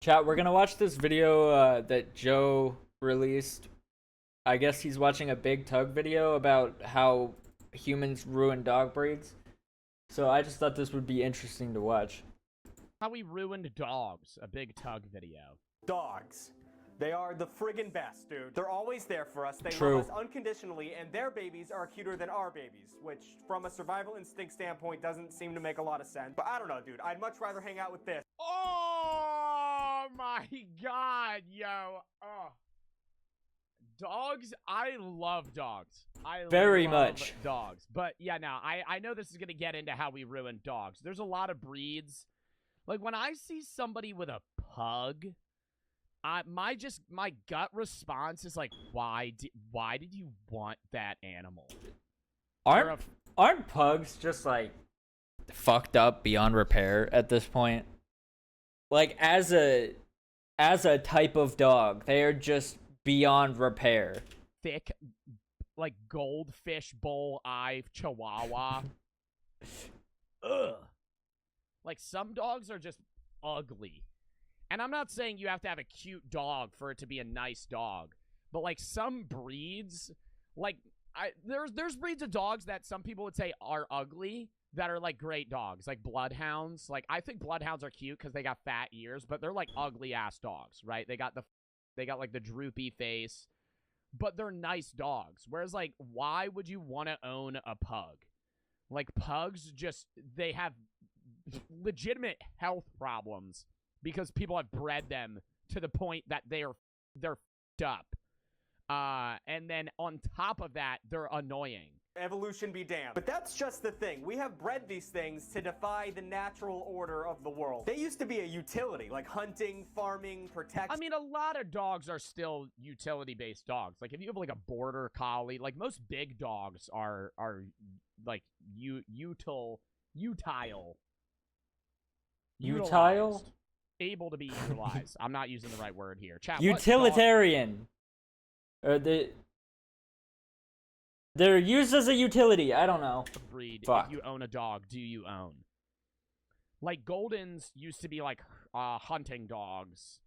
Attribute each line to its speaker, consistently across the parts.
Speaker 1: Chat, we're gonna watch this video that Joe released. I guess he's watching a Big Tug video about how humans ruin dog breeds. So I just thought this would be interesting to watch.
Speaker 2: How we ruined dogs, a Big Tug video.
Speaker 3: Dogs. They are the friggin' best, dude. They're always there for us. They
Speaker 1: True.
Speaker 3: love us unconditionally, and their babies are cuter than our babies, which, from a survival instinct standpoint, doesn't seem to make a lot of sense. But I don't know, dude. I'd much rather hang out with this.
Speaker 2: Oh my god, yo. Oh. Dogs, I love dogs. I
Speaker 1: Very
Speaker 2: love
Speaker 1: much.
Speaker 2: dogs. But yeah, no, I know this is gonna get into how we ruin dogs. There's a lot of breeds. Like when I see somebody with a pug, my gut response is like, why did you want that animal?
Speaker 1: Aren't pugs just like fucked up beyond repair at this point? Like as a type of dog, they are just beyond repair.
Speaker 2: Thick, like goldfish bowl eye chihuahua. Ugh. Like some dogs are just ugly. And I'm not saying you have to have a cute dog for it to be a nice dog, but like some breeds, like there's breeds of dogs that some people would say are ugly that are like great dogs, like bloodhounds. Like I think bloodhounds are cute because they got fat ears, but they're like ugly ass dogs, right? They got like the droopy face, but they're nice dogs. Whereas like, why would you want to own a pug? Like pugs they have legitimate health problems because people have bred them to the point that they're f***ed up. And then on top of that, they're annoying.
Speaker 3: Evolution be damned. But that's just the thing. We have bred these things to defy the natural order of the world. They used to be a utility, like hunting, farming, protection.
Speaker 2: I mean, a lot of dogs are still utility-based dogs. Like, if you have, like, a border collie, like, most big dogs are like, utile?
Speaker 1: Utile?
Speaker 2: Able to be utilized. I'm not using the right word here. Chat,
Speaker 1: Utilitarian. They're used as a utility. I don't know.
Speaker 2: Breed
Speaker 1: Fuck.
Speaker 2: if you own a dog do you own? Like Goldens used to be like hunting dogs.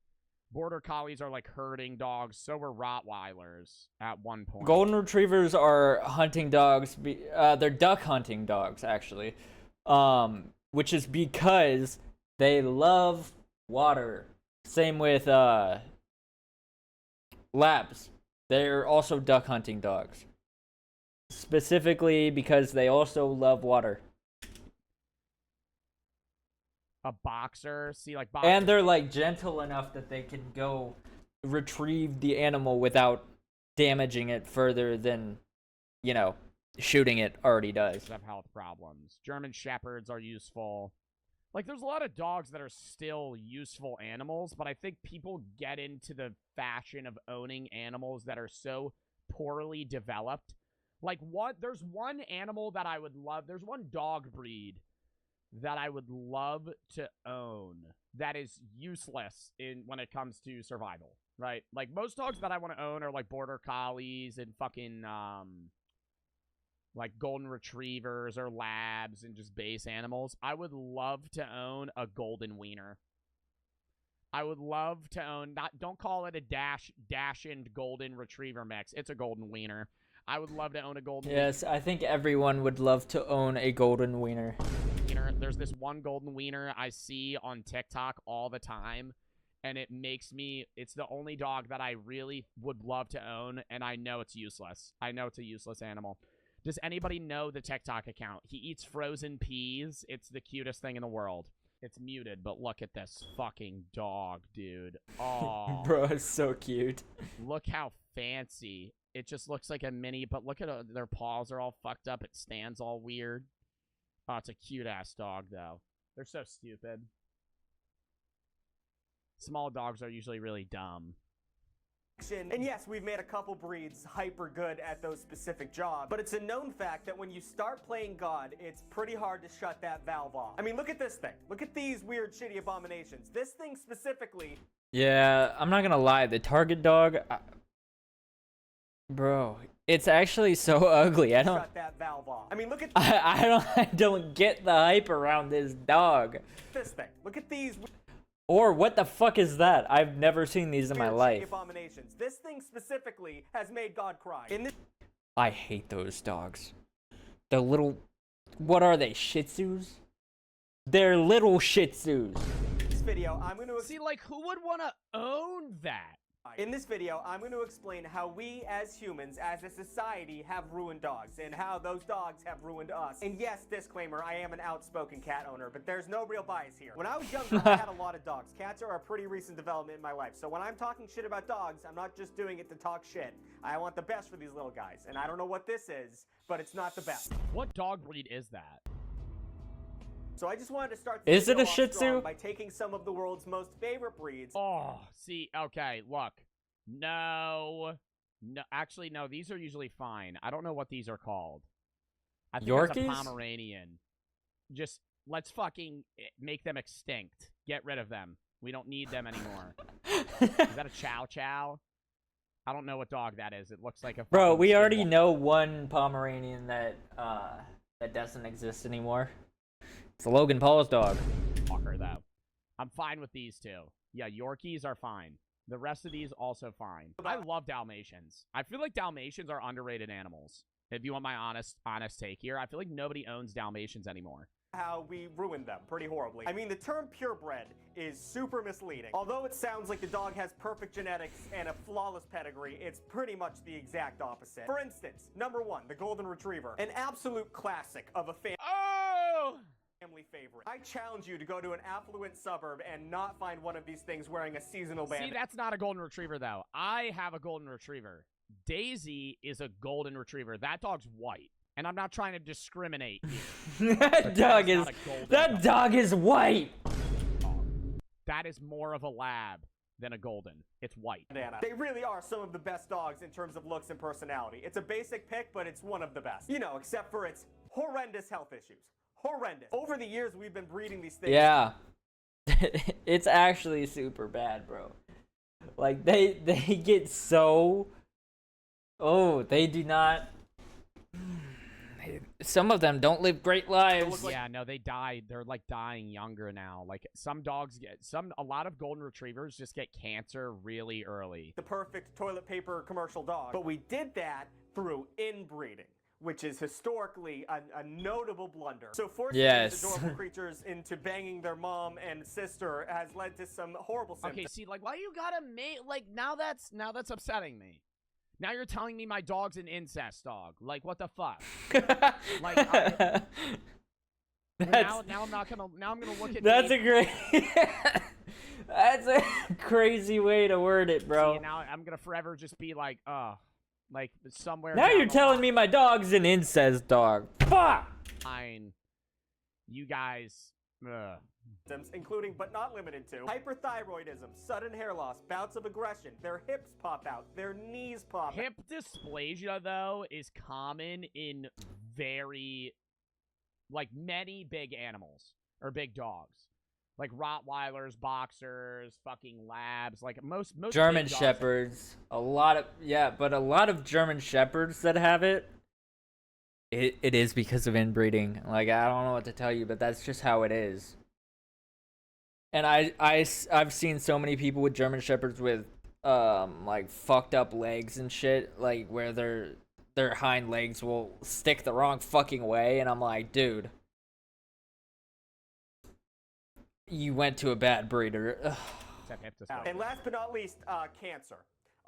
Speaker 2: Border collies are like herding dogs. So were Rottweilers at one point.
Speaker 1: Golden retrievers are hunting dogs. They're duck hunting dogs, actually. Which is because they love water. Same with labs. They're also duck hunting dogs. Specifically because they also love water.
Speaker 2: A boxer, see, like boxer.
Speaker 1: And they're like gentle enough that they can go retrieve the animal without damaging it further than, you know, shooting it already does.
Speaker 2: Have health problems. German shepherds are useful. Like, there's a lot of dogs that are still useful animals, but I think people get into the fashion of owning animals that are so poorly developed. Like, there's one animal that I would love. There's one dog breed that I would love to own that is useless when it comes to survival, right? Like, most dogs that I want to own are, like, border collies and fucking, like, golden retrievers or labs and just base animals. I would love to own a golden wiener. I would love to own, don't call it a Dachshund golden retriever mix. It's a golden wiener. I would love to own a golden wiener.
Speaker 1: Yes, I think everyone would love to own a golden wiener.
Speaker 2: There's this one golden wiener I see on TikTok all the time, and it makes me, it's the only dog that I really would love to own, and I know it's useless. I know it's a useless animal. Does anybody know the TikTok account? He eats frozen peas. It's the cutest thing in the world. It's muted, but look at this fucking dog, dude. Oh.
Speaker 1: Bro, it's so cute.
Speaker 2: Look how fancy. It just looks like a mini, but look at their paws are all fucked up. It stands all weird. Oh, it's a cute-ass dog, though. They're so stupid. Small dogs are usually really dumb.
Speaker 3: And yes, we've made a couple breeds hyper good at those specific jobs, but it's a known fact that when you start playing God, it's pretty hard to shut that valve off. I mean, look at this thing. Look at these weird, shitty abominations. This thing specifically...
Speaker 1: Yeah, I'm not gonna lie. The target dog... Bro, it's actually so ugly. I don't...
Speaker 3: Shut that valve off. I mean, look at...
Speaker 1: I don't get the hype around this dog.
Speaker 3: this thing. Look at these...
Speaker 1: Or what the fuck is that? I've never seen these in my life.
Speaker 3: Abominations. This thing specifically has made God cry. In this
Speaker 1: I hate those dogs. The little, what are they, Shih Tzus? They're little Shih Tzus.
Speaker 3: video, I'm going to
Speaker 2: See, like, who would want to own that?
Speaker 3: In this video, I'm going to explain how we as humans, as a society, have ruined dogs, and how those dogs have ruined us. And yes, disclaimer, I am an outspoken cat owner, but there's no real bias here. When I was younger, I had a lot of dogs. Cats are a pretty recent development in my life, so when I'm talking shit about dogs, I'm not just doing it to talk shit. I want the best for these little guys, and I don't know what this is, but it's not the best.
Speaker 2: What dog breed is that?
Speaker 3: So I just wanted to start
Speaker 1: Is it a
Speaker 3: off
Speaker 1: Shih
Speaker 3: strong
Speaker 1: Tzu?
Speaker 3: by taking some of the world's most favorite breeds.
Speaker 2: Oh, see, okay, look. No, actually, no, these are usually fine. I don't know what these are called. I think that's a
Speaker 1: Yorkies?
Speaker 2: Pomeranian. Just, let's fucking make them extinct. Get rid of them. We don't need them anymore. Is that a Chow Chow? I don't know what dog that is. It looks like a
Speaker 1: Bro,
Speaker 2: fucking
Speaker 1: we already
Speaker 2: skinwalker.
Speaker 1: know one Pomeranian that that doesn't exist anymore. It's Logan Paul's dog.
Speaker 2: Walker, though. I'm fine with these two. Yeah, Yorkies are fine. The rest of these also fine. I love Dalmatians. I feel like Dalmatians are underrated animals. If you want my honest take here, I feel like nobody owns Dalmatians anymore.
Speaker 3: How we ruined them pretty horribly. I mean, the term purebred is super misleading. Although it sounds like the dog has perfect genetics and a flawless pedigree, it's pretty much the exact opposite. For instance, number one, the Golden Retriever. An absolute classic of a
Speaker 2: Oh!
Speaker 3: family favorite. I challenge you to go to an affluent suburb and not find one of these things wearing a seasonal
Speaker 2: See,
Speaker 3: bandana.
Speaker 2: that's not a golden retriever, though. I have a golden retriever. Daisy is a golden retriever. That dog's white. And I'm not trying to discriminate here.
Speaker 1: That dog is
Speaker 2: not a golden
Speaker 1: that dog is white.
Speaker 2: That is more of a lab than a golden. It's white.
Speaker 3: They really are some of the best dogs in terms of looks and personality. It's a basic pick, but it's one of the best. You know, except for its horrendous health issues. Horrendous. Over the years, we've been breeding these things.
Speaker 1: Yeah. It's actually super bad, bro. Like they get so they do not some of them don't live great lives.
Speaker 2: Yeah, no, they died. They're like dying younger now. Like some dogs a lot of golden retrievers just get cancer really early.
Speaker 3: The perfect toilet paper commercial dog. But we did that through inbreeding, which is historically a notable blunder. So forcing
Speaker 1: Yes.
Speaker 3: these adorable creatures into banging their mom and sister has led to some horrible symptoms.
Speaker 2: Okay, see, like, why you gotta make, like, now that's upsetting me. Now you're telling me my dog's an incest dog. Like, what the fuck? Like, now I'm gonna look at
Speaker 1: That's
Speaker 2: Dave-
Speaker 1: a great That's a crazy way to word it, bro.
Speaker 2: See, now I'm gonna forever just be like, like somewhere.
Speaker 1: Now
Speaker 2: down
Speaker 1: you're
Speaker 2: the
Speaker 1: telling
Speaker 2: line,
Speaker 1: me my dog's an incest dog. Fuck!
Speaker 2: you guys. Ugh.
Speaker 3: symptoms, including but not limited to hyperthyroidism, sudden hair loss, bouts of aggression, their hips pop out, their knees pop out.
Speaker 2: Hip dysplasia, though, is common in many big animals or big dogs, like Rottweilers, boxers, fucking labs, like most
Speaker 1: German
Speaker 2: big dogs
Speaker 1: shepherds, a lot of German shepherds that have it. It is because of inbreeding. Like, I don't know what to tell you, but that's just how it is. And I've seen so many people with German shepherds with like fucked up legs and shit, like where their hind legs will stick the wrong fucking way, and I'm like, dude, you went to a bad breeder. Ugh.
Speaker 2: Except hip dysplasia.
Speaker 3: And last but not least, cancer.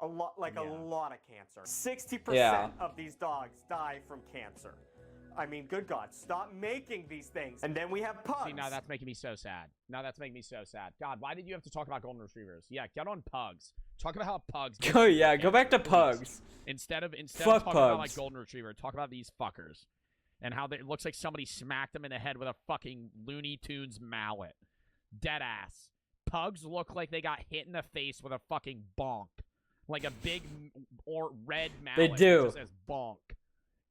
Speaker 3: A lot of cancer. 60%
Speaker 1: Yeah.
Speaker 3: of these dogs die from cancer. I mean, good God, stop making these things. And then we have pugs.
Speaker 2: See, now that's making me so sad. God, why did you have to talk about golden retrievers? Yeah, get on pugs. Talk about how pugs.
Speaker 1: Oh yeah, go back to
Speaker 2: please.
Speaker 1: pugs.
Speaker 2: Instead of
Speaker 1: Fuck
Speaker 2: talking about like
Speaker 1: pugs.
Speaker 2: golden retriever, talk about these fuckers and how it looks like somebody smacked them in the head with a fucking Looney Tunes mallet. Dead ass. Pugs look like they got hit in the face with a fucking bonk, like a big or red mallet.
Speaker 1: They do.
Speaker 2: That just says bonk,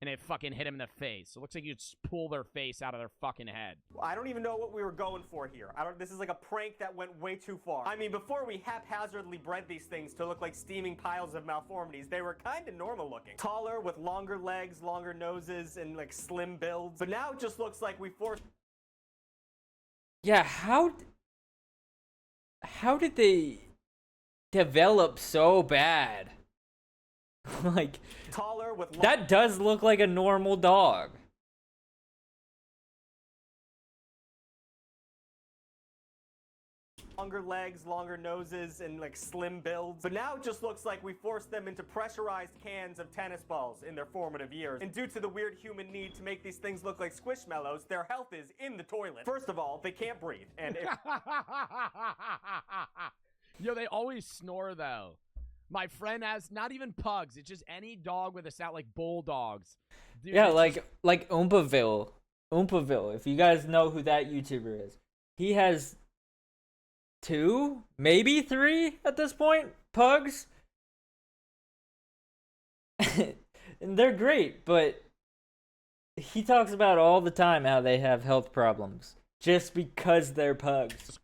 Speaker 2: and it fucking hit him in the face. It looks like you just pull their face out of their fucking head.
Speaker 3: I don't even know what we were going for here. This is like a prank that went way too far. I mean, before we haphazardly bred these things to look like steaming piles of malformities, they were kind of normal looking. Taller, with longer legs, longer noses, and like slim builds. But now it just looks like we forced...
Speaker 1: Yeah, how did they develop so bad? Like,
Speaker 3: taller with
Speaker 1: that does look like a normal dog.
Speaker 3: longer legs, longer noses, and like slim builds. But now it just looks like we forced them into pressurized cans of tennis balls in their formative years. And due to the weird human need to make these things look like squishmallows, their health is in the toilet. First of all, they can't breathe. And if
Speaker 2: Yo, they always snore though. My friend has not even pugs. It's just any dog with a sound like bulldogs. Dude,
Speaker 1: Yeah,
Speaker 2: it's
Speaker 1: like Oompaville. Oompaville, if you guys know who that YouTuber is. He has 2, maybe 3 at this point, pugs. And they're great, but he talks about all the time how they have health problems just because they're pugs.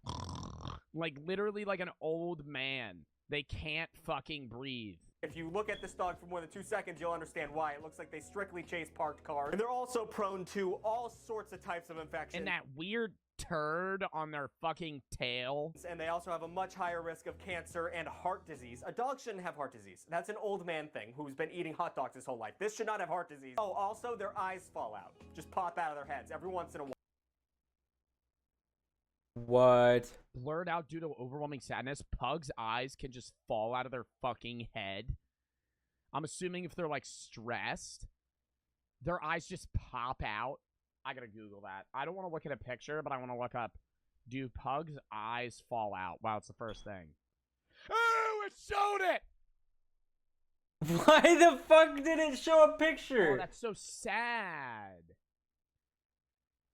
Speaker 2: like literally like an old man. They can't fucking breathe.
Speaker 3: If you look at this dog for more than 2 seconds, you'll understand why. It looks like they strictly chase parked cars. And they're also prone to all sorts of types of infections.
Speaker 2: And that weird turd on their fucking tail.
Speaker 3: And they also have a much higher risk of cancer and heart disease. A dog shouldn't have heart disease. That's an old man thing who's been eating hot dogs his whole life. This should not have heart disease. Oh, also, their eyes fall out. Just pop out of their heads every once in a while.
Speaker 1: What?
Speaker 2: Blurred out due to overwhelming sadness. Pugs' eyes can just fall out of their fucking head. I'm assuming if they're like stressed, their eyes just pop out. I gotta Google that. I don't want to look at a picture, but I want to look up, do pugs' eyes fall out? Wow, it's the first thing. Oh, it showed it!
Speaker 1: Why the fuck did it show a picture?
Speaker 2: Oh, that's so sad.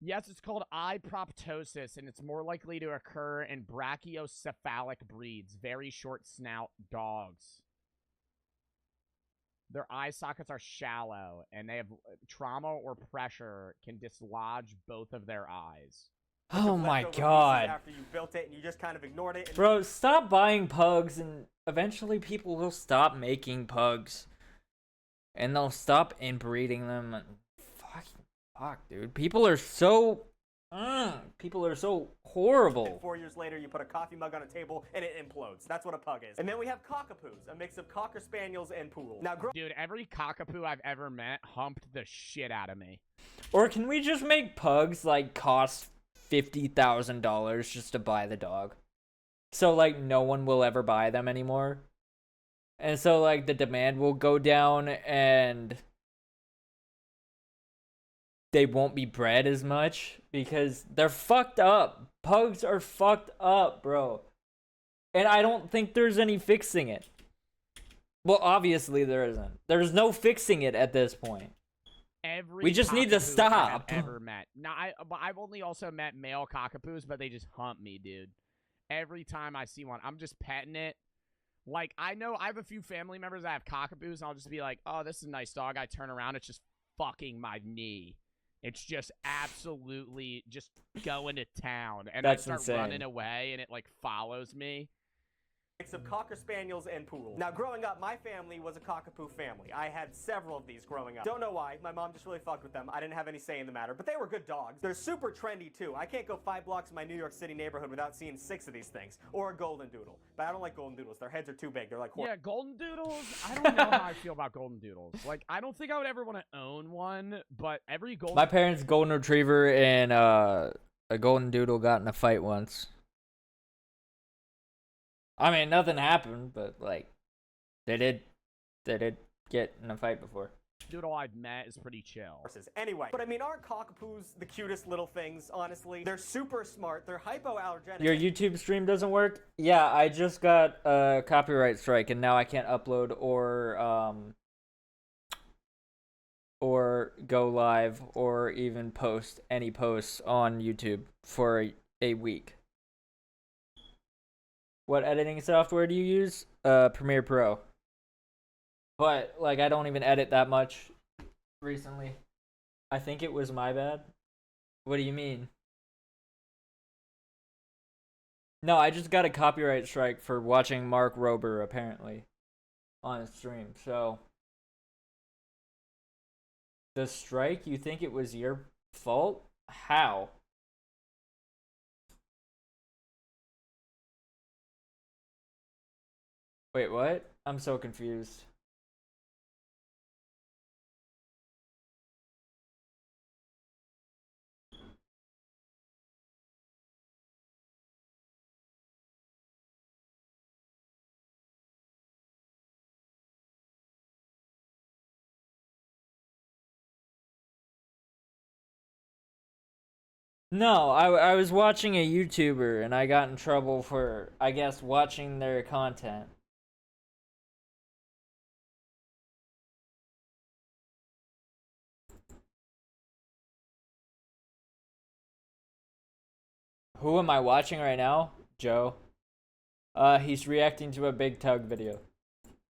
Speaker 2: Yes, it's called eye proptosis, and it's more likely to occur in brachiocephalic breeds, very short snout dogs. Their eye sockets are shallow, and they have trauma or pressure can dislodge both of their eyes.
Speaker 1: Oh my
Speaker 3: Leftover
Speaker 1: god.
Speaker 3: pieces after you built it and you just kind of ignored it. And
Speaker 1: Bro, stop buying pugs and eventually people will stop making pugs. And they'll stop inbreeding them. And fuck, dude. People are so horrible.
Speaker 3: 4 years later, you put a coffee mug on a table and it implodes. That's what a pug is. And then we have cockapoos, a mix of cocker spaniels and poodles. Now,
Speaker 2: Dude, every cockapoo I've ever met humped the shit out of me.
Speaker 1: Or can we just make pugs like cost $50,000 just to buy the dog? So like no one will ever buy them anymore. And so like the demand will go down and they won't be bred as much because they're fucked up. Pugs are fucked up, bro. And I don't think there's any fixing it. Well, obviously there isn't. There's no fixing it at this point.
Speaker 2: Every
Speaker 1: We just need to
Speaker 2: cockapoo
Speaker 1: stop.
Speaker 2: I've ever met. Now, I've only also met male cockapoos, but they just hump me, dude. Every time I see one, I'm just petting it. Like, I know I have a few family members that have cockapoos, and I'll just be like, oh, this is a nice dog. I turn around, it's just fucking my knee. It's just absolutely just going to town. And
Speaker 1: That's
Speaker 2: I start
Speaker 1: insane.
Speaker 2: running away, and it, like, follows me.
Speaker 3: mix of cocker spaniels and poodles. Now, growing up, my family was a cockapoo family. I had several of these growing up. Don't know why. My mom just really fucked with them. I didn't have any say in the matter, but they were good dogs. They're super trendy, too. I can't go 5 blocks in my New York City neighborhood without seeing 6 of these things. Or a golden doodle. But I don't like golden doodles. Their heads are too big. They're like
Speaker 2: Yeah, golden doodles. I don't know how I feel about golden doodles. Like, I don't think I would ever want to own one, but every golden...
Speaker 1: My parents' golden retriever and a golden doodle got in a fight once. I mean, nothing happened, but like, they did get in a fight before.
Speaker 2: doodle I've met is pretty chill.
Speaker 3: horses. Anyway, but I mean, aren't cockapoos the cutest little things, honestly? They're super smart. They're hypoallergenic.
Speaker 1: Your YouTube stream doesn't work? Yeah, I just got a copyright strike and now I can't upload or go live or even post any posts on YouTube for a week. What editing software do you use? Premiere Pro. But like I don't even edit that much recently. I think it was my bad. What do you mean? No, I just got a copyright strike for watching Mark Rober apparently on his stream. So the strike, you think it was your fault? How? Wait, what? I'm so confused. No, I was watching a YouTuber and I got in trouble for, I guess, watching their content. Who am I watching right now? Joe. He's reacting to a Big Tug video.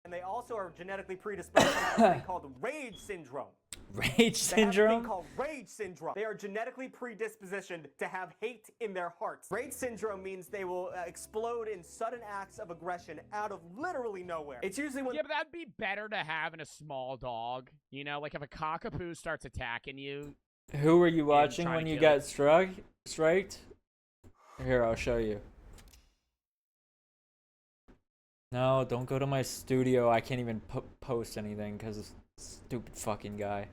Speaker 3: And they also are genetically predisposed to have a thing called rage syndrome.
Speaker 1: Rage
Speaker 3: They have a
Speaker 1: syndrome?
Speaker 3: thing called rage syndrome. They are genetically predispositioned to have hate in their hearts. Rage syndrome means they will explode in sudden acts of aggression out of literally nowhere. It's usually when
Speaker 2: Yeah, but that'd be better to have in a small dog. You know, like if a cockapoo starts attacking you.
Speaker 1: Who were you watching
Speaker 2: trying
Speaker 1: when
Speaker 2: to
Speaker 1: you
Speaker 2: kill
Speaker 1: got striked? Here, I'll show you. No, don't go to my studio. I can't even post anything because of this stupid fucking guy.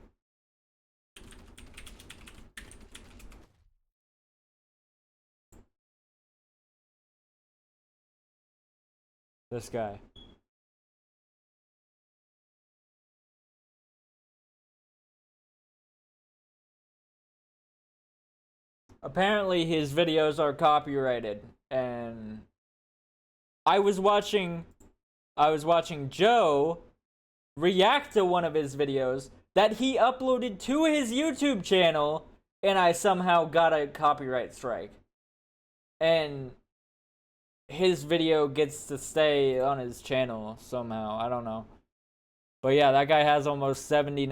Speaker 1: This guy. Apparently his videos are copyrighted, and I was watching Joe react to one of his videos that he uploaded to his YouTube channel, and I somehow got a copyright strike. And his video gets to stay on his channel somehow. I don't know. But yeah, that guy has almost 70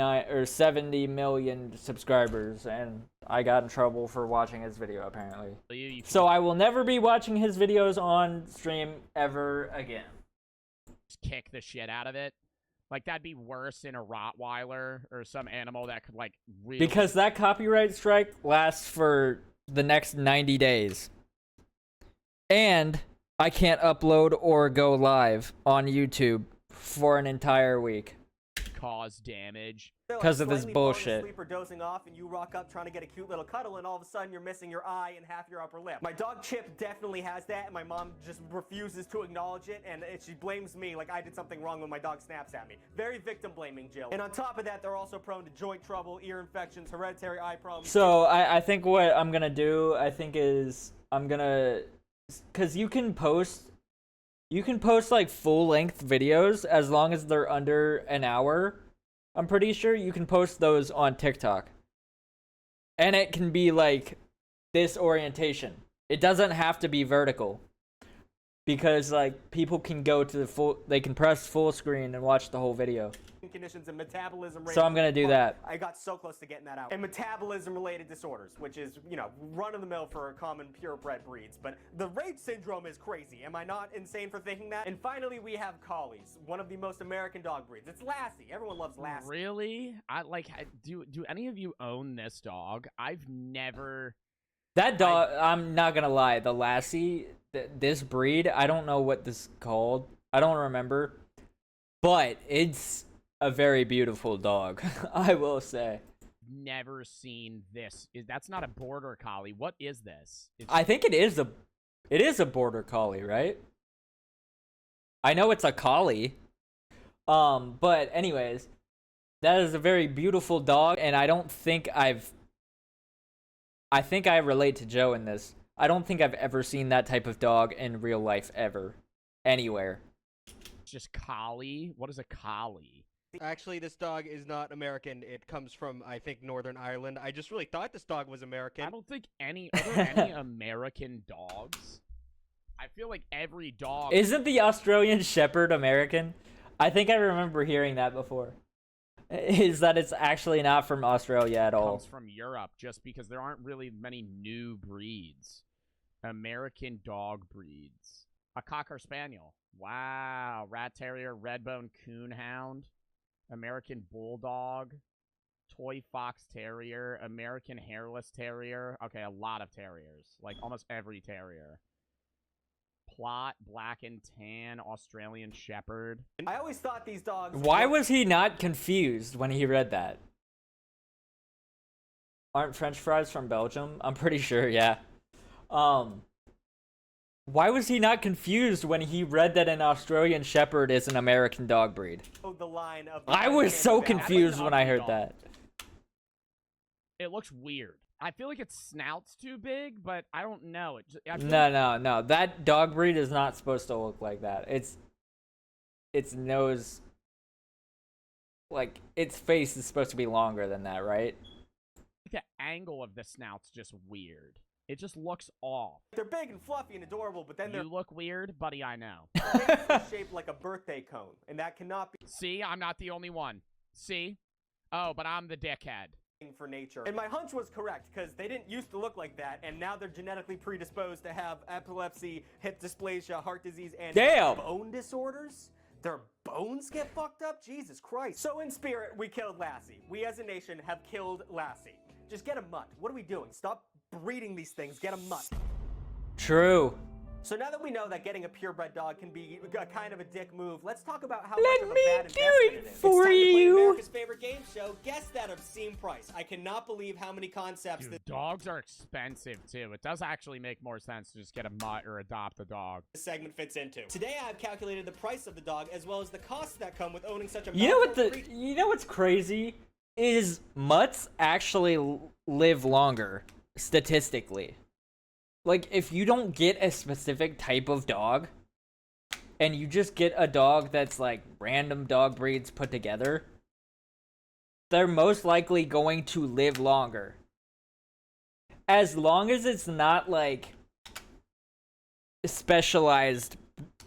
Speaker 1: million subscribers, and I got in trouble for watching his video apparently. So I will never be watching his videos on stream ever again.
Speaker 2: Just kick the shit out of it. Like, that'd be worse in a Rottweiler or some animal that could, like, really...
Speaker 1: Because that copyright strike lasts for the next 90 days. And I can't upload or go live on YouTube for an entire week.
Speaker 2: Cause damage.
Speaker 1: Because of this
Speaker 3: slightly
Speaker 1: bullshit.
Speaker 3: falling asleep or dozing off, and you rock up trying to get a cute little cuddle, and all of a sudden you're missing your eye and half your upper lip. My dog Chip definitely has that, and my mom just refuses to acknowledge it, and she blames me like I did something wrong when my dog snaps at me. Very victim blaming, Jill. And on top of that, they're also prone to joint trouble, ear infections, hereditary eye problems.
Speaker 1: So I think what I'm gonna do, is I'm gonna, cause you can post like full-length videos as long as they're under an hour. I'm pretty sure you can post those on TikTok. And it can be like this orientation. It doesn't have to be vertical. Because like people can go to they can press full screen and watch the whole video.
Speaker 3: Conditions and metabolism rate.
Speaker 1: So I'm gonna do that.
Speaker 3: I got so close to getting that out. And metabolism related disorders, which is, you know, run of the mill for common purebred breeds. But the rage syndrome is crazy. Am I not insane for thinking that? And finally, we have collies, one of the most American dog breeds. It's Lassie. Everyone loves Lassie.
Speaker 2: Really? Do any of you own this dog? I've never...
Speaker 1: That dog, I'm not gonna lie, the Lassie, this breed, I don't know what this is called. I don't remember. But it's a very beautiful dog, I will say.
Speaker 2: Never seen this. That's not a border collie. What is this?
Speaker 1: I think it is a border collie, right? I know it's a collie. But anyways, that is a very beautiful dog, and I think I relate to Joe in this. I don't think I've ever seen that type of dog in real life ever. Anywhere.
Speaker 2: It's just collie? What is a collie?
Speaker 4: Actually, this dog is not American. It comes from, I think, Northern Ireland. I just really thought this dog was American.
Speaker 2: I don't think are there any American dogs? I feel like every dog...
Speaker 1: Isn't the Australian Shepherd American? I think I remember hearing that before. Is that it's actually not from Australia at all.
Speaker 2: Comes from Europe, just because there aren't really many new breeds. American dog breeds. A Cocker Spaniel. Wow. Rat Terrier, Redbone Coonhound. American Bulldog, Toy Fox Terrier, American Hairless Terrier. Okay, a lot of terriers. Like, almost every terrier. Plot, black and tan, Australian Shepherd.
Speaker 3: I always thought these dogs.
Speaker 1: Why was he not confused when he read that? Aren't French fries from Belgium? I'm pretty sure, yeah. Why was he not confused when he read that an Australian Shepherd is an American dog breed?
Speaker 3: the line of?
Speaker 1: I was so
Speaker 3: uncanny valley?
Speaker 1: confused when I heard
Speaker 2: dog.
Speaker 1: that.
Speaker 2: It looks weird. I feel like its snout's too big, but I don't know. I feel
Speaker 1: No. That dog breed is not supposed to look like that. Its nose, like, its face is supposed to be longer than that, right?
Speaker 2: like the angle of the snout's just weird. It just looks off.
Speaker 3: They're big and fluffy and adorable, but then they're
Speaker 2: You look weird, buddy, I know.
Speaker 3: shaped like a birthday cone, and that cannot be
Speaker 2: See, I'm not the only one. See? Oh, but I'm the dickhead.
Speaker 3: for nature. And my hunch was correct, because they didn't used to look like that, and now they're genetically predisposed to have epilepsy, hip dysplasia, heart disease, and
Speaker 1: Damn!
Speaker 3: bone disorders. Their bones get fucked up? Jesus Christ. So in spirit, we killed Lassie. We as a nation have killed Lassie. Just get a mutt. What are we doing? Stop breeding these things. Get a mutt.
Speaker 1: True.
Speaker 3: So now that we know that getting a purebred dog can be a kind of a dick move, let's talk about how
Speaker 1: Let
Speaker 3: much of a
Speaker 1: me
Speaker 3: bad
Speaker 1: do
Speaker 3: investment
Speaker 1: it
Speaker 3: it is.
Speaker 1: for
Speaker 3: it's time to play
Speaker 1: you.
Speaker 3: America's favorite game show. Guess that obscene price. I cannot believe how many concepts
Speaker 2: Dude,
Speaker 3: this
Speaker 2: dogs are expensive, too. It does actually make more sense to just get a mutt or adopt a dog.
Speaker 3: segment fits into. Today I've calculated the price of the dog as well as the costs that come with owning such a
Speaker 1: You know what
Speaker 3: mouthful creature.
Speaker 1: you know what's crazy is mutts actually live longer statistically. Like, if you don't get a specific type of dog and you just get a dog that's like random dog breeds put together, they're most likely going to live longer. As long as it's not like specialized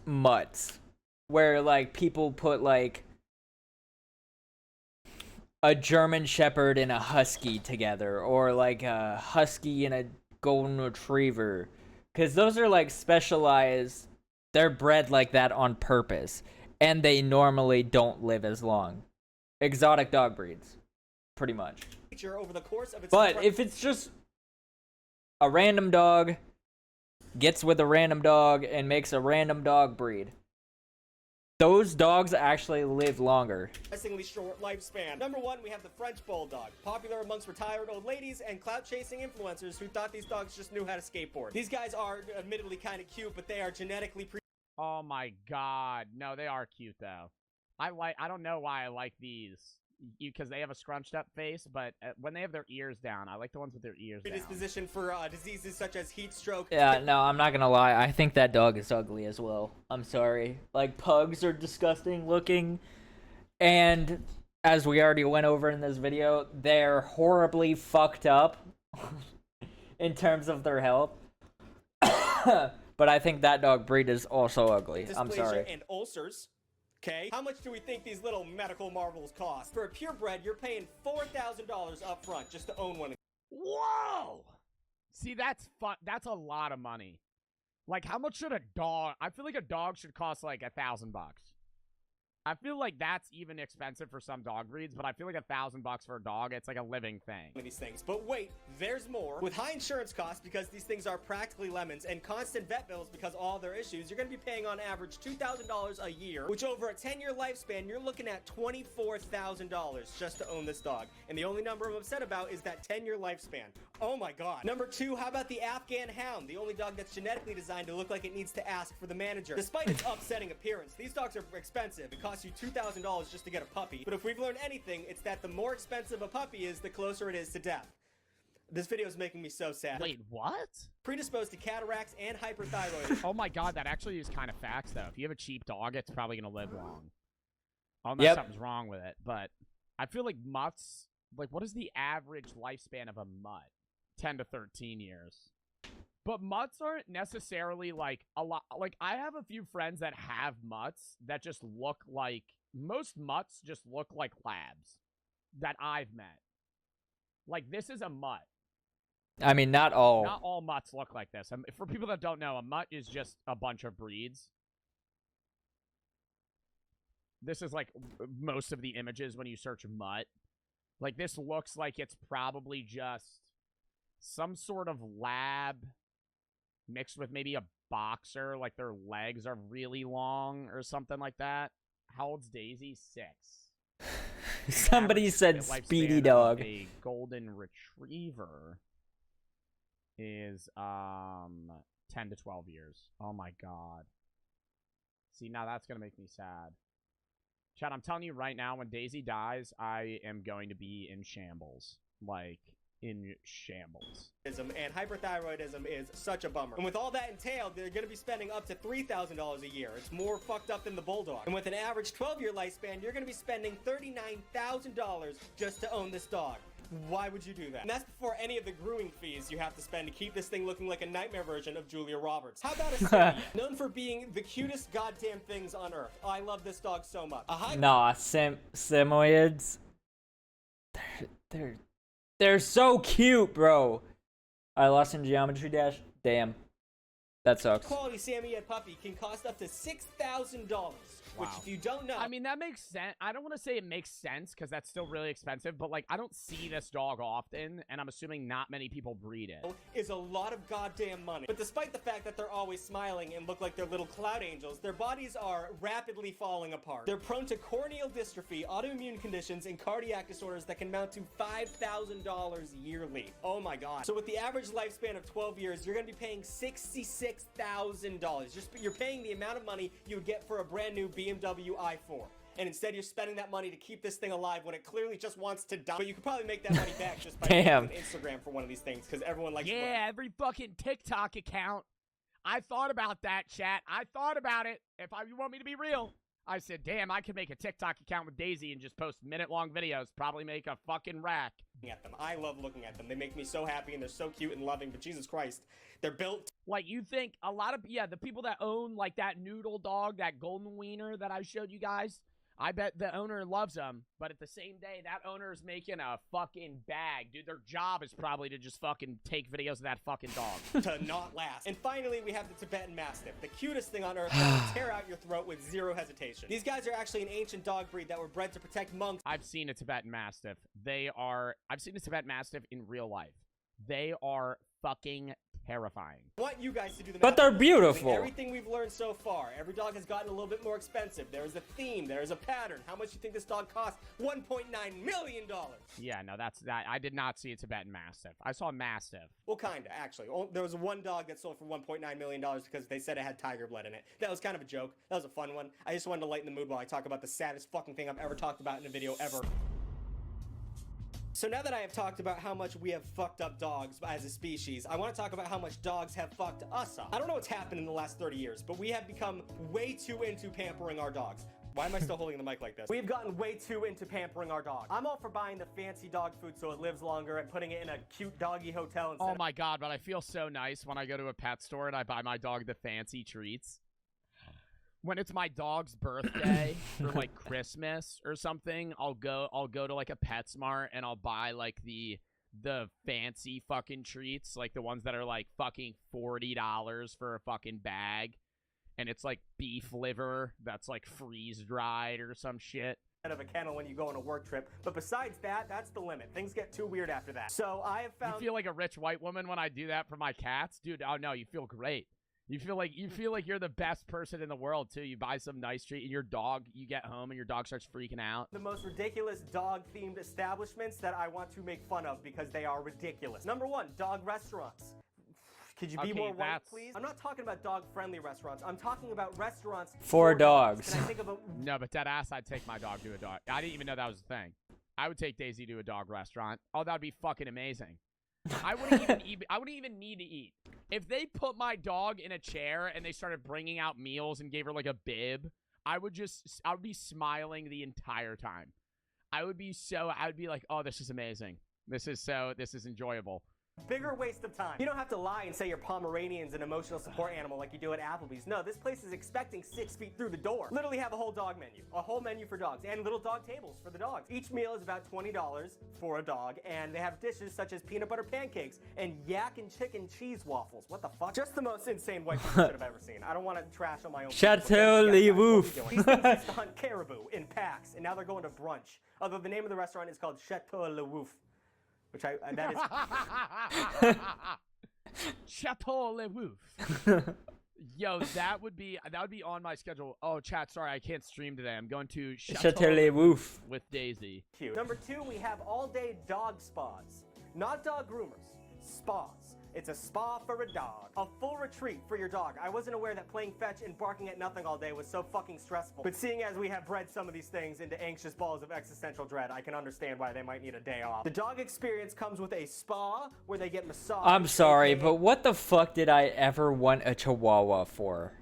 Speaker 1: mutts where like people put like a German Shepherd and a Husky together, or like a Husky and a Golden Retriever, because those are like specialized. They're bred like that on purpose, and they normally don't live as long. Exotic dog breeds, pretty much.
Speaker 3: Over the course of its
Speaker 1: But if it's just a random dog gets with a random dog and makes a random dog breed, those dogs actually live longer.
Speaker 3: surprisingly short lifespan. Number one, we have the French Bulldog, popular amongst retired old ladies and clout-chasing influencers who thought these dogs just knew how to skateboard. These guys are admittedly kind of cute, but they are genetically
Speaker 2: Oh my god. No, they are cute, though. I don't know why I like these. Because they have a scrunched up face, but when they have their ears down, I like the ones with their ears down.
Speaker 3: predisposition for diseases such as heat stroke.
Speaker 1: Yeah, no, I'm not gonna lie. I think that dog is ugly as well. I'm sorry. Like, pugs are disgusting looking. And as we already went over in this video, they're horribly fucked up in terms of their health. But I think that dog breed is also ugly. I'm
Speaker 3: dysplasia
Speaker 1: sorry.
Speaker 3: and ulcers. Okay, how much do we think these little medical marvels cost? For a purebred, you're paying $4,000 up front just to own one.
Speaker 2: Whoa! See, that's fun. That's a lot of money. Like, how much should a dog? I feel like a dog should cost like $1,000. I feel like that's even expensive for some dog breeds, but I feel like $1,000 for a dog, it's like a living thing.
Speaker 3: These things. But wait, there's more. With high insurance costs, because these things are practically lemons, and constant vet bills because of all their issues, you're going to be paying on average $2,000 a year, which over a 10-year lifespan, you're looking at $24,000 just to own this dog. And the only number I'm upset about is that 10-year lifespan. Oh my god. Number two, how about the Afghan Hound, the only dog that's genetically designed to look like it needs to ask for the manager. Despite its upsetting appearance, these dogs are expensive. It costs you $2,000 just to get a puppy. But if we've learned anything, it's that the more expensive a puppy is, the closer it is to death. This video is making me so sad.
Speaker 2: Wait, what?
Speaker 3: Predisposed to cataracts and hyperthyroid.
Speaker 2: Oh my god, that actually is kind of facts, though. If you have a cheap dog, it's probably going to live long. Unless
Speaker 1: Yep.
Speaker 2: something's wrong with it. But I feel like mutts, like, what is the average lifespan of a mutt? 10 to 13 years. But mutts aren't necessarily, like, a lot. Like, I have a few friends that have mutts that just look like, most mutts just look like labs that I've met. Like, this is a mutt.
Speaker 1: I mean, not all.
Speaker 2: Not all mutts look like this. For people that don't know, a mutt is just a bunch of breeds. This is like most of the images when you search mutt. Like, this looks like it's probably just some sort of lab mixed with maybe a boxer, like their legs are really long or something like that. How old's Daisy? 6.
Speaker 1: Somebody
Speaker 2: Average
Speaker 1: said
Speaker 2: lifespan
Speaker 1: speedy
Speaker 2: of
Speaker 1: dog.
Speaker 2: A golden retriever is 10 to 12 years. Oh my god. See, now that's gonna make me sad. Chad, I'm telling you right now, when Daisy dies, I am going to be in shambles. Like, in shambles.
Speaker 3: And hyperthyroidism is such a bummer. And with all that entailed, they're going to be spending up to $3,000 a year. It's more fucked up than the bulldog. And with an average 12-year lifespan, you're going to be spending $39,000 just to own this dog. Why would you do that? And that's before any of the grooming fees you have to spend to keep this thing looking like a nightmare version of Julia Roberts. How about a Samoyed? Known for being the cutest goddamn things on earth. I love this dog so much.
Speaker 1: Nah, Samoyeds. They're so cute, bro. I lost in Geometry Dash. Damn. That sucks.
Speaker 3: Quality Samoyed puppy can cost up to $6,000. Which, if you don't know,
Speaker 2: I mean, that makes sense. I don't want to say it makes sense because that's still really expensive, but like, I don't see this dog often, and I'm assuming not many people breed it.
Speaker 3: Is a lot of goddamn money. But despite the fact that they're always smiling and look like they're little cloud angels, their bodies are rapidly falling apart. They're prone to corneal dystrophy, autoimmune conditions, and cardiac disorders that can mount to $5,000 yearly. Oh my god. So with the average lifespan of 12 years, you're gonna be paying $66,000. You're paying the amount of money you would get for a brand new BMW i4. And instead you're spending that money to keep this thing alive when it clearly just wants to die. But you could probably make that money back just by
Speaker 1: Damn.
Speaker 3: using Instagram for one of these things, because everyone likes
Speaker 2: Yeah, every fucking TikTok account. I thought about that, chat. I thought about it. If you want me to be real, I said, damn, I could make a TikTok account with Daisy and just post minute-long videos. Probably make a fucking rack.
Speaker 3: At them. I love looking at them. They make me so happy and they're so cute and loving, but Jesus Christ, they're built.
Speaker 2: Like, you think a lot of, the people that own, like, that noodle dog, that golden wiener that I showed you guys, I bet the owner loves them, but at the same day, that owner is making a fucking bag. Dude, their job is probably to just fucking take videos of that fucking dog.
Speaker 3: To not last. And finally, we have the Tibetan Mastiff, the cutest thing on earth that will tear out your throat with zero hesitation. These guys are actually an ancient dog breed that were bred to protect monks.
Speaker 2: I've seen a Tibetan Mastiff. I've seen a Tibetan Mastiff in real life. They are fucking terrifying.
Speaker 3: I want you guys to do the
Speaker 1: But
Speaker 3: math.
Speaker 1: they're beautiful.
Speaker 3: Everything we've learned so far, every dog has gotten a little bit more expensive. There is a theme, there is a pattern. How much do you think this dog costs? $1.9 million.
Speaker 2: Yeah, no, that. I did not see a Tibetan Mastiff. I saw a Mastiff.
Speaker 3: Well, kinda, actually. There was one dog that sold for $1.9 million because they said it had tiger blood in it. That was kind of a joke. That was a fun one. I just wanted to lighten the mood while I talk about the saddest fucking thing I've ever talked about in a video ever. So now that I have talked about how much we have fucked up dogs as a species, I want to talk about how much dogs have fucked us up. I don't know what's happened in the last 30 years, but we have become way too into pampering our dogs. Why am I still holding the mic like this? We've gotten way too into pampering our dog. I'm all for buying the fancy dog food so it lives longer and putting it in a cute doggy hotel instead
Speaker 2: Oh my god, but I feel so nice when I go to a pet store and I buy my dog the fancy treats. When it's my dog's birthday or like Christmas or something, I'll go to like a PetSmart and I'll buy like the fancy fucking treats, like the ones that are like fucking $40 for a fucking bag, and it's like beef liver that's like freeze dried or some shit.
Speaker 3: Of a kennel when you go on a work trip, but besides that, that's the limit. Things get too weird after that. So I have found.
Speaker 2: You feel like a rich white woman when I do that for my cats, dude. Oh no, you feel great. You feel like you're the best person in the world too. You buy some nice treat and your dog, you get home and your dog starts freaking out.
Speaker 3: The most ridiculous dog-themed establishments that I want to make fun of because they are ridiculous. Number one, dog restaurants. Could you be more white, please? I'm not talking about dog-friendly restaurants. I'm talking about restaurants
Speaker 1: for dogs.
Speaker 3: Can I think of a...
Speaker 2: No, but dead ass, I'd take my dog to a dog. I didn't even know that was a thing. I would take Daisy to a dog restaurant. Oh, that'd be fucking amazing. I wouldn't even need to eat. If they put my dog in a chair and they started bringing out meals and gave her like a bib, I would be smiling the entire time. I would be like, oh, this is amazing. This is enjoyable.
Speaker 3: Bigger waste of time. You don't have to lie and say your Pomeranian's an emotional support animal like you do at Applebee's. No, this place is expecting 6 feet through the door. Literally have a whole dog menu. A whole menu for dogs and little dog tables for the dogs. Each meal is about $20 for a dog, and they have dishes such as peanut butter pancakes and yak and chicken cheese waffles. What the fuck? Just the most insane white people shit I've ever seen. I don't want to trash on my own.
Speaker 1: Chateau Le Wouf.
Speaker 3: These things used to hunt caribou in packs, and now they're going to brunch. Although the name of the restaurant is called Chateau Le Wouf. Which that is
Speaker 2: Chateau Le Wouf. Yo, that would be on my schedule. Oh, chat, sorry, I can't stream today. I'm going to
Speaker 1: Chateau-le-Woof
Speaker 2: with Daisy.
Speaker 3: Cute. Number 2, we have all-day dog spas. Not dog groomers, spas. It's a spa for a dog. A full retreat for your dog. I wasn't aware that playing fetch and barking at nothing all day was so fucking stressful. But seeing as we have bred some of these things into anxious balls of existential dread, I can understand why they might need a day off. The dog experience comes with a spa where they get massaged.
Speaker 1: I'm sorry, but what the fuck did I ever want a Chihuahua for?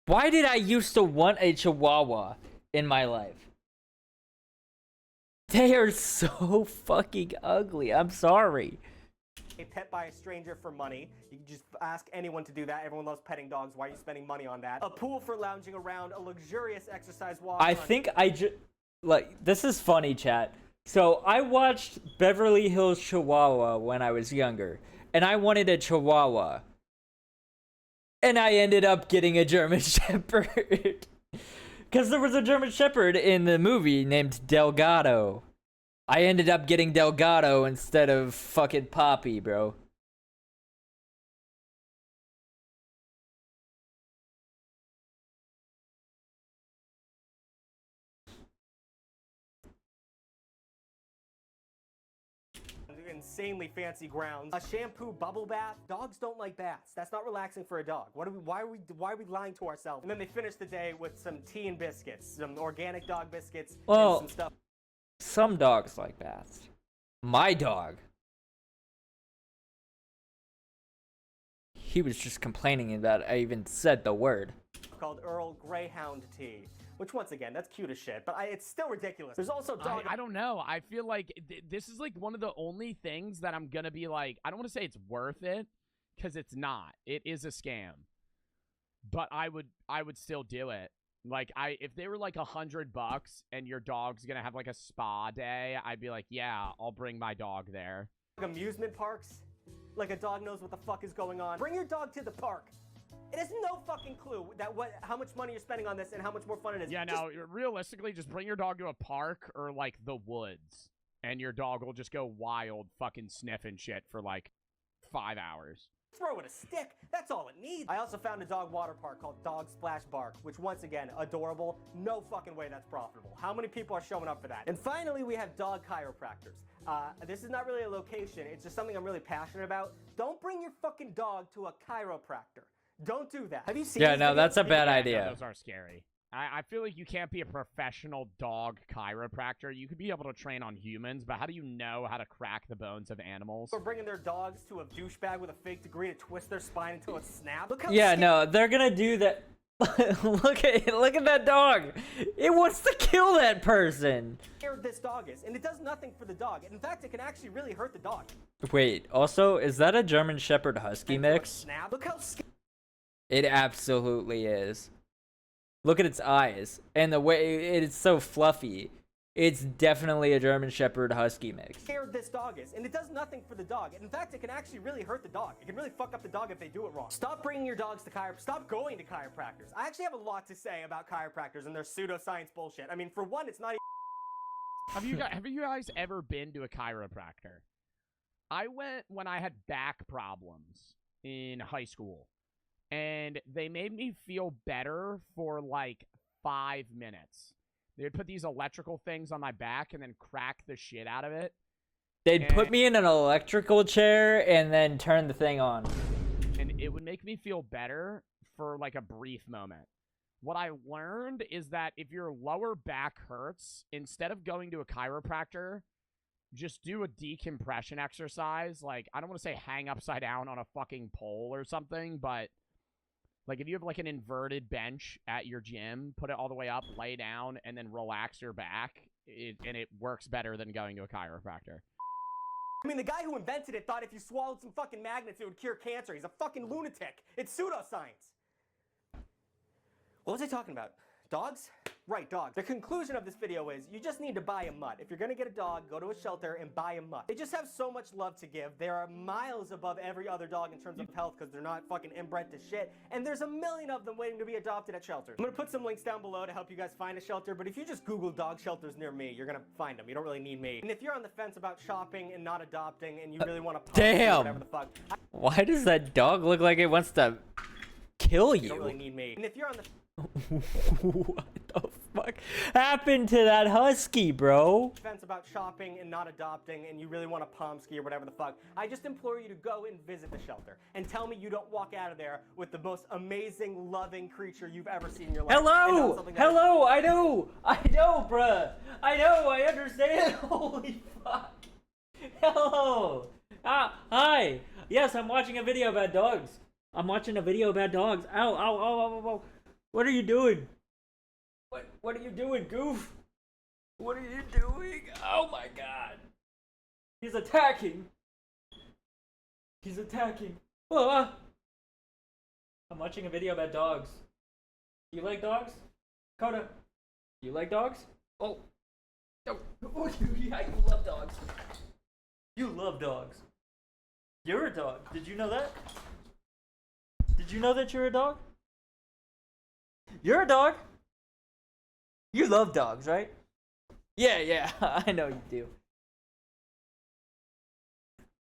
Speaker 1: Why did I used to want a Chihuahua in my life? They are so fucking ugly. I'm sorry.
Speaker 3: A pet by a stranger for money. You can just ask anyone to do that. Everyone loves petting dogs. Why are you spending money on that? A pool for lounging around. A luxurious exercise walk.
Speaker 1: I think I just... Like, this is funny, chat. So, I watched Beverly Hills Chihuahua when I was younger. And I wanted a Chihuahua. And I ended up getting a German Shepherd. Because there was a German Shepherd in the movie named Delgado. I ended up getting Delgado instead of fucking Poppy, bro.
Speaker 3: Insanely fancy grounds. A shampoo bubble bath. Dogs don't like baths. That's not relaxing for a dog. Why are we lying to ourselves? And then they finish the day with some tea and biscuits, some organic dog biscuits,
Speaker 1: Well,
Speaker 3: and some stuff.
Speaker 1: Some dogs like baths. My dog. He was just complaining that I even said the word.
Speaker 3: Called Earl Greyhound tea. Which, once again, that's cute as shit, but it's still ridiculous. There's also dog...
Speaker 2: I don't know. I feel like this is, like, one of the only things that I'm gonna be like... I don't want to say it's worth it, because it's not. It is a scam. But I would still do it. Like, if they were, like, $100 and your dog's gonna have, like, a spa day, I'd be like, yeah, I'll bring my dog there.
Speaker 3: Amusement parks? Like a dog knows what the fuck is going on. Bring your dog to the park. It has no fucking clue how much money you're spending on this and how much more fun it is.
Speaker 2: Yeah, now, realistically, just bring your dog to a park or, like, the woods. And your dog will just go wild fucking sniffing shit for, like, 5 hours.
Speaker 3: Throw it a stick. That's all it needs. I also found a dog water park called Dog Splash Bark, which, once again, adorable. No fucking way that's profitable. How many people are showing up for that? And finally, we have dog chiropractors. This is not really a location. It's just something I'm really passionate about. Don't bring your fucking dog to a chiropractor. Don't do that. Have you seen?
Speaker 1: Yeah, no, that's a bad
Speaker 2: Yeah,
Speaker 1: idea.
Speaker 2: those are scary. I feel like you can't be a professional dog chiropractor. You could be able to train on humans, but how do you know how to crack the bones of animals?
Speaker 3: Or bringing their dogs to a douchebag with a fake degree to twist their spine until it snaps. Look how
Speaker 1: Yeah, no, they're gonna do that. look at that dog. It wants to kill that person.
Speaker 3: scared this dog is, and it does nothing for the dog. In fact, it can actually really hurt the dog.
Speaker 1: Wait, also, is that a German Shepherd Husky mix?
Speaker 3: Snap. Look how scared
Speaker 1: It absolutely is. Look at its eyes and the way it's so fluffy. It's definitely a German Shepherd Husky mix.
Speaker 3: this dog is, and it does nothing for the dog. In fact, it can actually really hurt the dog. It can really fuck up the dog if they do it wrong. Stop bringing your dogs to Stop going to chiropractors. I actually have a lot to say about chiropractors and their pseudoscience bullshit. I mean, for one, it's not.
Speaker 2: Have you guys ever been to a chiropractor? I went when I had back problems in high school. And they made me feel better for like 5 minutes. They would put these electrical things on my back and then crack the shit out of it.
Speaker 1: They'd put me in an electrical chair and then turn the thing on.
Speaker 2: And it would make me feel better for like a brief moment. What I learned is that if your lower back hurts, instead of going to a chiropractor, just do a decompression exercise. Like, I don't want to say hang upside down on a fucking pole or something, but like if you have like an inverted bench at your gym, put it all the way up, lay down, and then relax your back, and it works better than going to a chiropractor.
Speaker 3: I mean, the guy who invented it thought if you swallowed some fucking magnets, it would cure cancer. He's a fucking lunatic. It's pseudoscience. What was I talking about? Dogs? Right, dogs. The conclusion of this video is you just need to buy a mutt. If you're gonna get a dog, go to a shelter and buy a mutt. They just have so much love to give. They are miles above every other dog in terms of health because they're not fucking inbred to shit. And there's a million of them waiting to be adopted at shelters. I'm gonna put some links down below to help you guys find a shelter, but if you just Google dog shelters near me, you're gonna find them. You don't really need me. And if you're on the fence about shopping and not adopting and you really want to
Speaker 1: Damn.
Speaker 3: whatever the fuck.
Speaker 1: Why does that dog look like it wants to kill
Speaker 3: You don't really
Speaker 1: you.
Speaker 3: need me. And if you're on the
Speaker 1: What the fuck happened to that husky, bro?
Speaker 3: fence about shopping and not adopting, and you really want a palm ski or whatever the fuck, I just implore you to go and visit the shelter and tell me you don't walk out of there with the most amazing, loving creature you've ever seen in your life. And not
Speaker 1: Hello!
Speaker 3: something that-
Speaker 1: Hello! I know, bruh! I know, I understand! Holy fuck! Hello! Hi! Yes, I'm watching a video about dogs. I'm watching a video about dogs. Ow, ow, ow, ow, ow, ow. What are you doing? What are you doing, goof? What are you doing? Oh my god! He's attacking! He's attacking! Ah! I'm watching a video about dogs. Do you like dogs? Coda, do you like dogs? Oh. Oh, yeah, you love dogs. You love dogs. You're a dog. Did you know that? Did you know that you're a dog? You're a dog. You love dogs, right? Yeah, I know you do.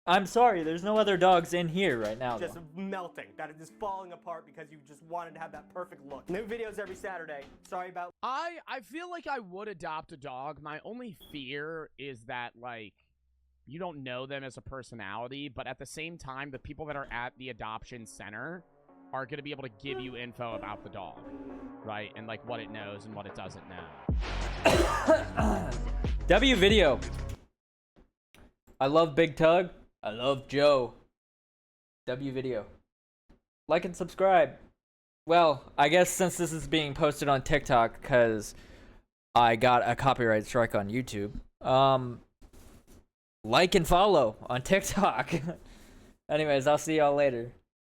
Speaker 1: I'm sorry, there's no other dogs in here right now.
Speaker 3: just
Speaker 1: Though.
Speaker 3: melting, that it is falling apart because you just wanted to have that perfect look. New videos every Saturday. Sorry about
Speaker 2: I feel like I would adopt a dog. My only fear is that, like, you don't know them as a personality, but at the same time, the people that are at the adoption center are going to be able to give you info about the dog, right? And, like, what it knows and what it doesn't know.
Speaker 1: W video. I love Big Tug. I love Joe. W video. Like and subscribe. Well, I guess since this is being posted on TikTok, because I got a copyright strike on YouTube, like and follow on TikTok. Anyways, I'll see y'all later.